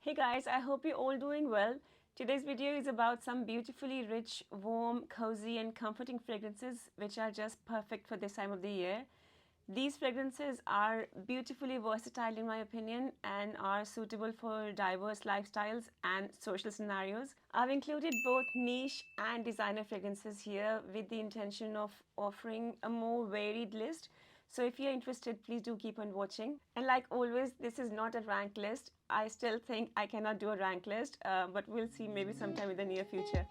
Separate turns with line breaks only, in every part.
Hey guys, I hope you're all doing well. Today's video is about some beautifully rich, warm, cozy and comforting fragrances which are just perfect for this time of the year. These fragrances are beautifully versatile in my opinion and are suitable for diverse lifestyles and social scenarios. I've included both niche and designer fragrances here with the intention of offering a more varied list. So if you're interested, please do keep on watching. And like always, this is not a rank list. I still think I cannot do a rank list, but we'll see maybe sometime in the near future.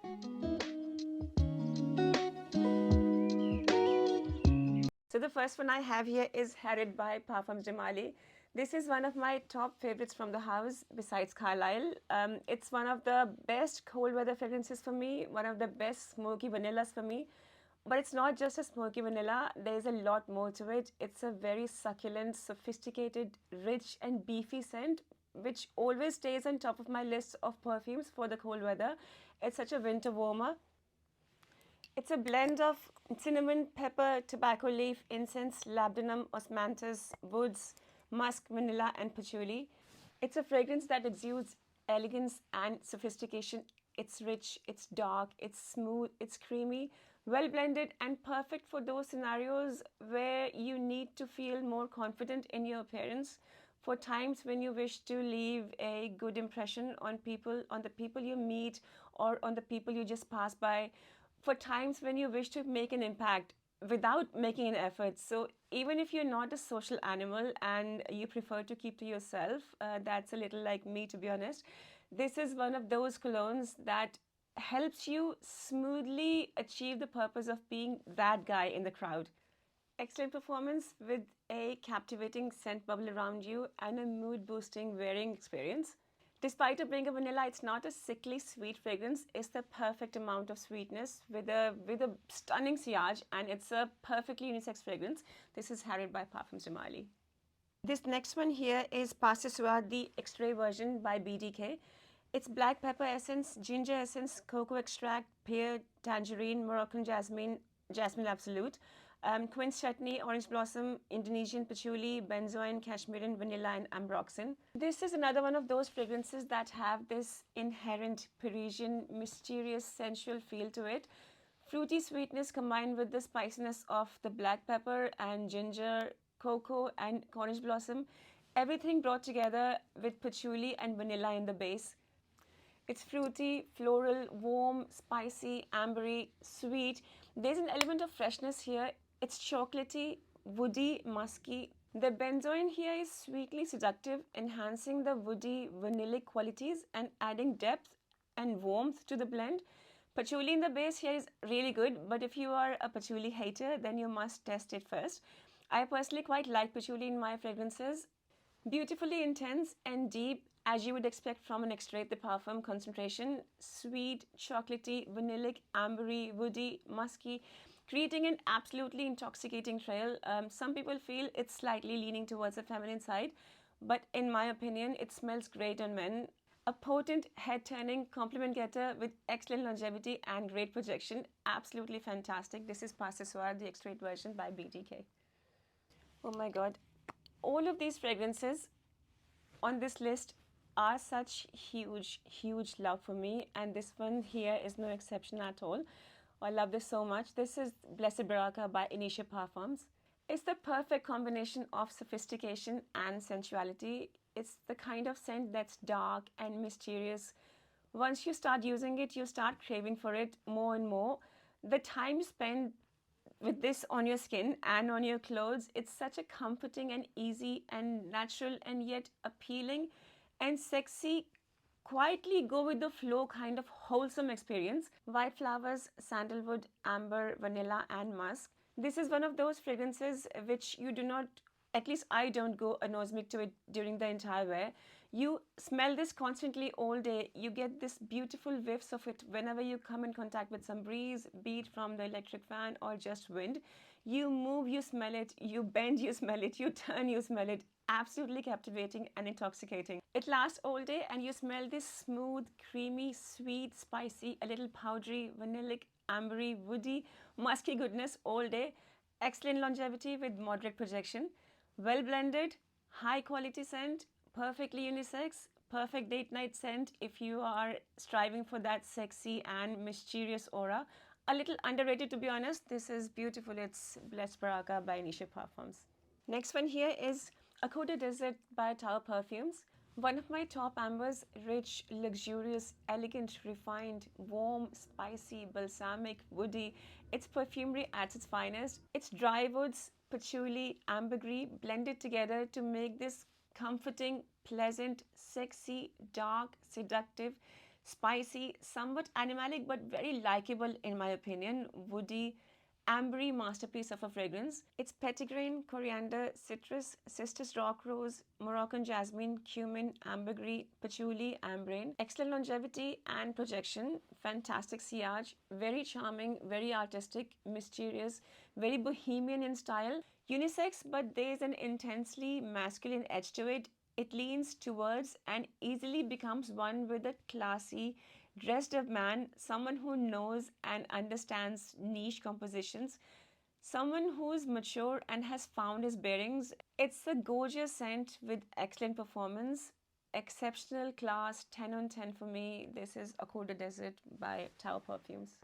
So the first one I have here is Harried by Parfums de Mali. This is one of my top favorites from the house besides Carlisle. It's one of the best cold weather fragrances for me, one of the best smoky vanillas for me. But it's not just a smoky vanilla, there's a lot more to it. It's a very succulent, sophisticated, rich and beefy scent which always stays on top of my list of perfumes for the cold weather. It's such a winter warmer. It's a blend of cinnamon, pepper, tobacco leaf, incense, labdanum, osmanthus, woods, musk, vanilla and patchouli. It's a fragrance that exudes elegance and sophistication. It's rich, it's dark, it's smooth, it's creamy, well blended and perfect for those scenarios where you need to feel more confident in your appearance, for times when you wish to leave a good impression on the people you meet or on the people you just pass by, for times when you wish to make an impact without making an effort. So even if you're not a social animal and you prefer to keep to yourself, that's a little like me, to be honest. This is one of those colognes that helps you smoothly achieve the purpose of being that guy in the crowd. Excellent performance with a captivating scent bubble around you and a mood-boosting wearing experience. Despite it being a vanilla, it's not a sickly sweet fragrance. It's the perfect amount of sweetness with a stunning sillage, and it's a perfectly unisex fragrance. This is Harried by Parfums de Mali. This next one here is Soir Extrait version by BDK. It's black pepper essence, ginger essence, cocoa extract, pear, tangerine, Moroccan jasmine, jasmine absolute, quince chutney, orange blossom, Indonesian patchouli, benzoin, cashmere, vanilla and ambroxan. This is another one of those fragrances that have this inherent Parisian, mysterious, sensual feel to it. Fruity sweetness combined with the spiciness of the black pepper and ginger, cocoa and orange blossom. Everything brought together with patchouli and vanilla in the base. It's fruity, floral, warm, spicy, ambery, sweet. There's an element of freshness here. It's chocolatey, woody, musky. The benzoin here is sweetly seductive, enhancing the woody, vanillic qualities and adding depth and warmth to the blend. Patchouli in the base here is really good, but if you are a patchouli hater, then you must test it first. I personally quite like patchouli in my fragrances. Beautifully intense and deep, as you would expect from an extrait de parfum concentration. Sweet, chocolatey, vanillic, ambery, woody, musky, creating an absolutely intoxicating trail. Some people feel it's slightly leaning towards the feminine side, but in my opinion, it smells great on men. A potent, head-turning compliment getter with excellent longevity and great projection. Absolutely fantastic. This is Soir the extrait version by BDK. Oh my god. All of these fragrances on this list are such huge love for me, and this one here is no exception at all. I love this so much. This is Blessed Baraka by Initio Parfums. It's the perfect combination of sophistication and sensuality. It's the kind of scent that's dark and mysterious. Once you start using it, you start craving for it more and more. The time spent with this on your skin and on your clothes, it's such a comforting and easy and natural and yet appealing and sexy, quietly go with the flow kind of wholesome experience. White flowers, sandalwood, amber, vanilla and musk. This is one of those fragrances which you do not, at least I don't go anosmic to it during the entire wear. You smell this constantly all day. You get this beautiful whiffs of it whenever you come in contact with some breeze, be it from the electric fan or just wind. You move, you smell it. You bend, you smell it. You turn, you smell it. Absolutely captivating and intoxicating. It lasts all day and you smell this smooth, creamy, sweet, spicy, a little powdery, vanillic, ambery, woody, musky goodness all day. Excellent longevity with moderate projection. Well blended, high quality scent, perfectly unisex, perfect date night scent if you are striving for that sexy and mysterious aura. A little underrated, to be honest. This is beautiful. It's Blessed Baraka by Nicheperfumes. Next one here is Eau de Desert by Tower Perfumes. One of my top ambers, rich, luxurious, elegant, refined, warm, spicy, balsamic, woody. Its perfumery at its finest. It's dry woods, patchouli, ambergris blended together to make this comforting, pleasant, sexy, dark, seductive, spicy, somewhat animalic but very likable in my opinion, woody, ambery masterpiece of a fragrance. It's petitgrain, coriander, citrus, cistus rock rose, Moroccan jasmine, cumin, ambergris, patchouli, ambrane. Excellent longevity and projection. Fantastic sillage. Very charming, very artistic, mysterious, very bohemian in style. Unisex, but there's an intensely masculine edge to it. It leans towards and easily becomes one with a classy, dressed up man, someone who knows and understands niche compositions, someone who's mature and has found his bearings. It's a gorgeous scent with excellent performance, exceptional class, 10 on 10 for me. This is Eau de Desert by Tower Perfumes.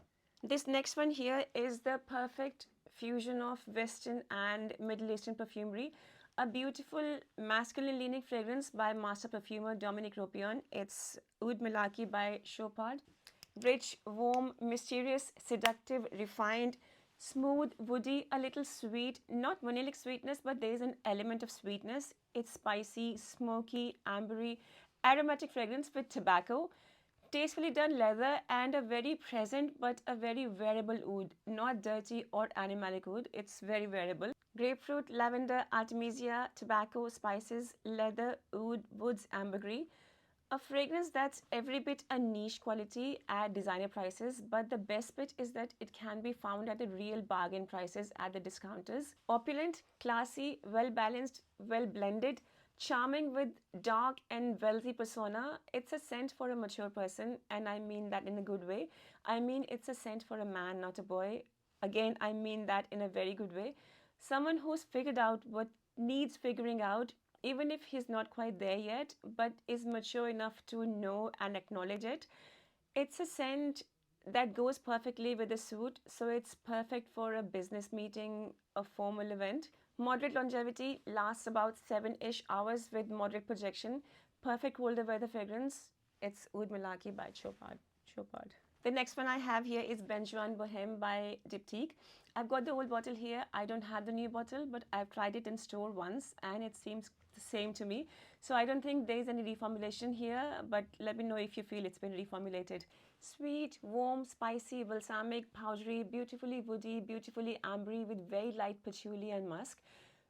This next one here is the perfect fusion of Western and Middle Eastern perfumery. A beautiful masculine leaning fragrance by master perfumer Dominique Ropion. It's Oud Malaki by Chopard. Rich, warm, mysterious, seductive, refined, smooth, woody, a little sweet, not vanillic sweetness, but there is an element of sweetness. It's spicy, smoky, ambery, aromatic fragrance with tobacco. Tastefully done leather and a very present but a very wearable oud, not dirty or animalic oud. It's very wearable. Grapefruit, lavender, artemisia, tobacco, spices, leather, oud, woods, ambergris. A fragrance that's every bit a niche quality at designer prices, but the best bit is that it can be found at the real bargain prices at the discounters. Opulent, classy, well balanced, well blended, charming with dark and wealthy persona. It's a scent for a mature person, and I mean that in a good way. I mean it's a scent for a man, not a boy. Again, I mean that in a very good way. Someone who's figured out what needs figuring out, even if he's not quite there yet, but is mature enough to know and acknowledge it. It's a scent that goes perfectly with a suit, so it's perfect for a business meeting, a formal event. Moderate longevity, lasts about 7-ish hours with moderate projection. Perfect colder weather fragrance. It's Oud Malaki by Chopard. The next one I have here is Benjoin Boheme by Diptyque. I've got the old bottle here. I don't have the new bottle, but I've tried it in store once and it seems the same to me. So I don't think there's any reformulation here, but let me know if you feel it's been reformulated. Sweet, warm, spicy, balsamic, powdery, beautifully woody, beautifully ambery with very light patchouli and musk.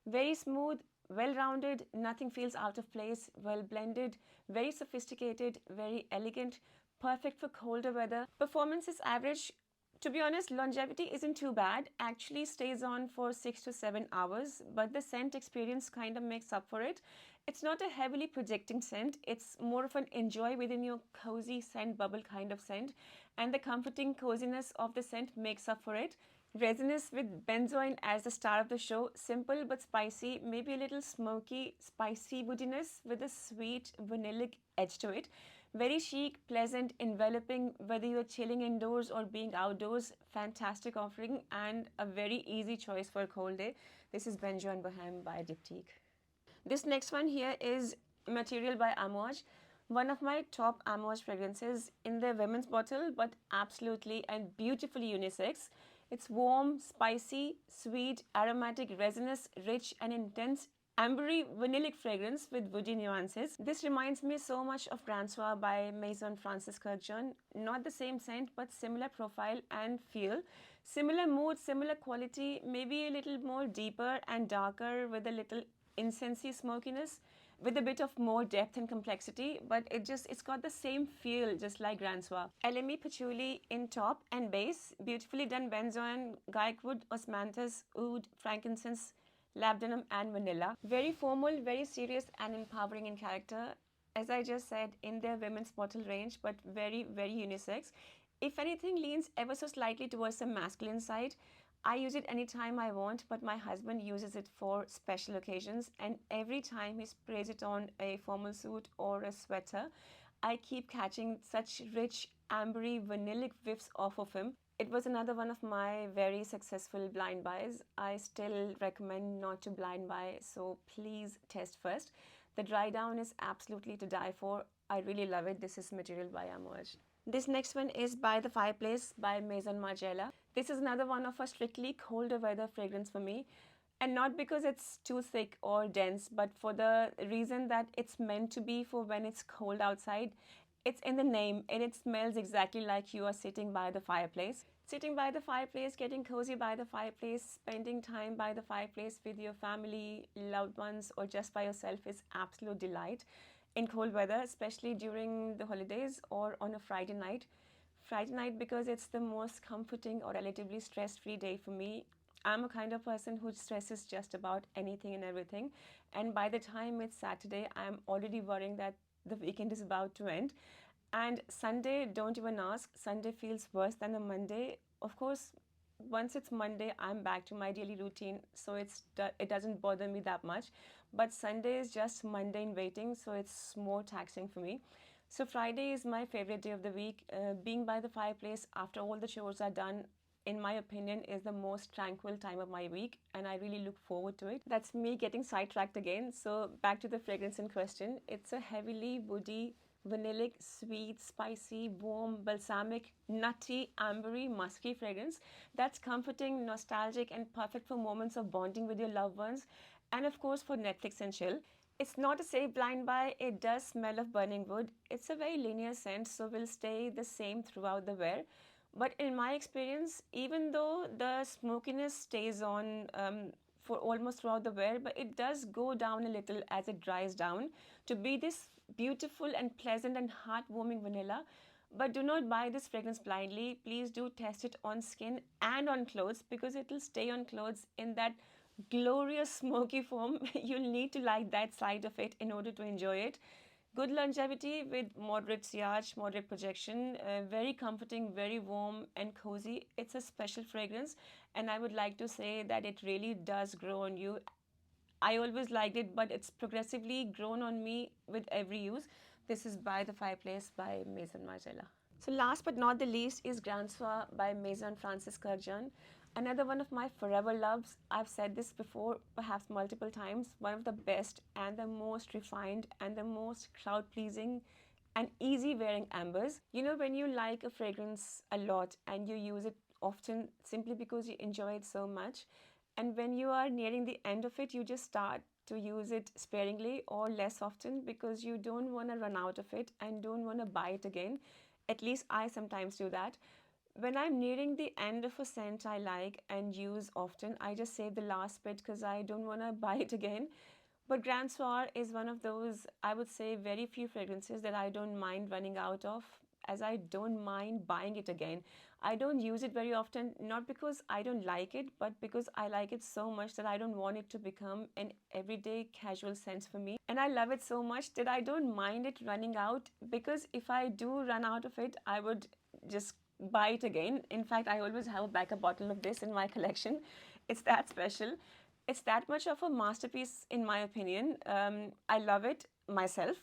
Very smooth, well-rounded, nothing feels out of place, well-blended, very sophisticated, very elegant, perfect for colder weather. Performance is average. To be honest, longevity isn't too bad. Actually stays on for 6 to 7 hours, but the scent experience kind of makes up for it. It's not a heavily projecting scent. It's more of an enjoy within your cozy scent bubble kind of scent, and the comforting coziness of the scent makes up for it. Resinous with benzoin as the star of the show. Simple but spicy, maybe a little smoky, spicy woodiness with a sweet vanillic edge to it. Very chic, pleasant, enveloping, whether you're chilling indoors or being outdoors. Fantastic offering and a very easy choice for a cold day. This is Benjoin Boheme by Diptyque. This next one here is Material by Amouage. One of my top Amouage fragrances in the women's bottle, but absolutely and beautifully unisex. It's warm, spicy, sweet, aromatic, resinous, rich and intense ambery vanillic fragrance with woody nuances. This reminds me so much of Grand Soir by Maison Francis Kurkdjian. Not the same scent, but similar profile and feel. Similar mood, similar quality, maybe a little more deeper and darker with a little incensey smokiness, with a bit of more depth and complexity, but it's got the same feel just like Grand Soir. LME patchouli in top and base, beautifully done benzoin, guaiac osmanthus, oud, frankincense, labdanum and vanilla. Very formal, very serious and empowering in character. As I just said, in their women's bottle range, but very, very unisex. If anything, leans ever so slightly towards the masculine side. I use it anytime I want, but my husband uses it for special occasions, and every time he sprays it on a formal suit or a sweater, I keep catching such rich, ambery, vanillic whiffs off of him. It was another one of my very successful blind buys. I still recommend not to blind buy, so please test first. The dry down is absolutely to die for. I really love it. This is material by Amouage. This next one is by the Fireplace by Maison Margiela. This is another one of a strictly colder weather fragrance for me. And not because it's too thick or dense, but for the reason that it's meant to be for when it's cold outside. It's in the name and it smells exactly like you are sitting by the fireplace. Sitting by the fireplace, getting cozy by the fireplace, spending time by the fireplace with your family, loved ones, or just by yourself is absolute delight in cold weather, especially during the holidays or on a Friday night. Friday night because it's the most comforting or relatively stress-free day for me. I'm a kind of person who stresses just about anything and everything. And by the time it's Saturday, I'm already worrying that the weekend is about to end. And Sunday, don't even ask. Sunday feels worse than a Monday. Of course, once it's Monday, I'm back to my daily routine, so it doesn't bother me that much. But Sunday is just mundane waiting, so it's more taxing for me. So Friday is my favorite day of the week. Being by the fireplace after all the chores are done, in my opinion, is the most tranquil time of my week, and I really look forward to it. That's me getting sidetracked again. So back to the fragrance in question. It's a heavily woody, vanillic, sweet, spicy, warm, balsamic, nutty, ambery, musky fragrance that's comforting, nostalgic, and perfect for moments of bonding with your loved ones, and of course for Netflix and chill. It's not a safe blind buy. It does smell of burning wood. It's a very linear scent, so will stay the same throughout the wear. But in my experience, even though the smokiness stays on for almost throughout the wear, but it does go down a little as it dries down to be this beautiful and pleasant and heartwarming vanilla. But do not buy this fragrance blindly. Please do test it on skin and on clothes because it will stay on clothes in that glorious smoky foam. You'll need to like that side of it in order to enjoy it. Good longevity with moderate sillage, moderate projection, very comforting, very warm and cozy. It's a special fragrance, and I would like to say that it really does grow on you. I always liked it, but it's progressively grown on me with every use. This is by the Fireplace by Maison Margiela. So last but not the least is Grand Soir by Maison Francis Kurkdjian. Another one of my forever loves. I've said this before, perhaps multiple times. One of the best and the most refined and the most crowd pleasing and easy wearing ambers. You know, when you like a fragrance a lot and you use it often simply because you enjoy it so much, and when you are nearing the end of it, you just start to use it sparingly or less often because you don't want to run out of it and don't want to buy it again. At least I sometimes do that. When I'm nearing the end of a scent I like and use often, I just save the last bit because I don't want to buy it again. But Grand Soir is one of those, I would say, very few fragrances that I don't mind running out of, as I don't mind buying it again. I don't use it very often, not because I don't like it, but because I like it so much that I don't want it to become an everyday casual scent for me. And I love it so much that I don't mind it running out, because if I do run out of it, I would just buy it again. In fact, I always have a backup bottle of this in my collection. It's that special. It's that much of a masterpiece, in my opinion. I love it myself.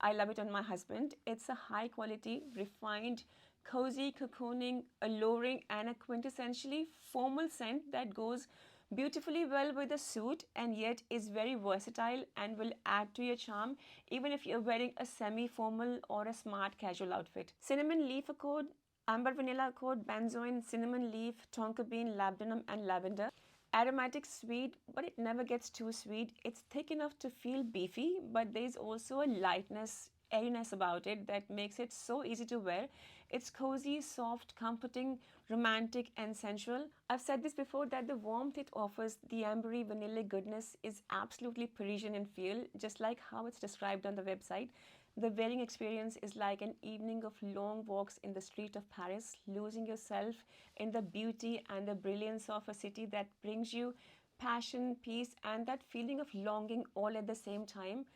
I love it on my husband. It's a high quality, refined, cozy, cocooning, alluring, and a quintessentially formal scent that goes beautifully well with a suit and yet is very versatile and will add to your charm even if you're wearing a semi-formal or a smart casual outfit. Cinnamon leaf accord, amber vanilla accord, benzoin, cinnamon leaf, tonka bean, labdanum, and lavender. Aromatic, sweet, but it never gets too sweet. It's thick enough to feel beefy, but there's also a lightness, airiness about it that makes it so easy to wear. It's cozy, soft, comforting, romantic, and sensual. I've said this before that the warmth it offers, the ambery vanilla goodness, is absolutely Parisian in feel, just like how it's described on the website. The wearing experience is like an evening of long walks in the street of Paris, losing yourself in the beauty and the brilliance of a city that brings you passion, peace, and that feeling of longing all at the same time.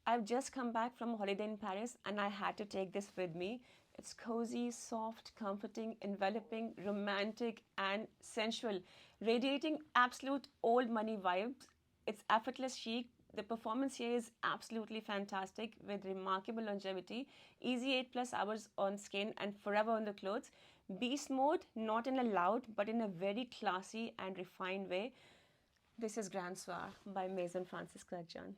I've just come back from a holiday in Paris and I had to take this with me. It's cozy, soft, comforting, enveloping, romantic, and sensual, radiating absolute old money vibes. It's effortless chic. The performance here is absolutely fantastic with remarkable longevity, easy 8 plus hours on skin and forever on the clothes. Beast mode, not in a loud but in a very classy and refined way. This is Grand Soir by Maison Francis Kurkdjian.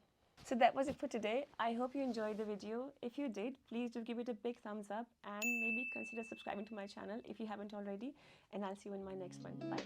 So that was it for today. I hope you enjoyed the video. If you did, please do give it a big thumbs up and maybe consider subscribing to my channel if you haven't already. And I'll see you in my next one. Bye.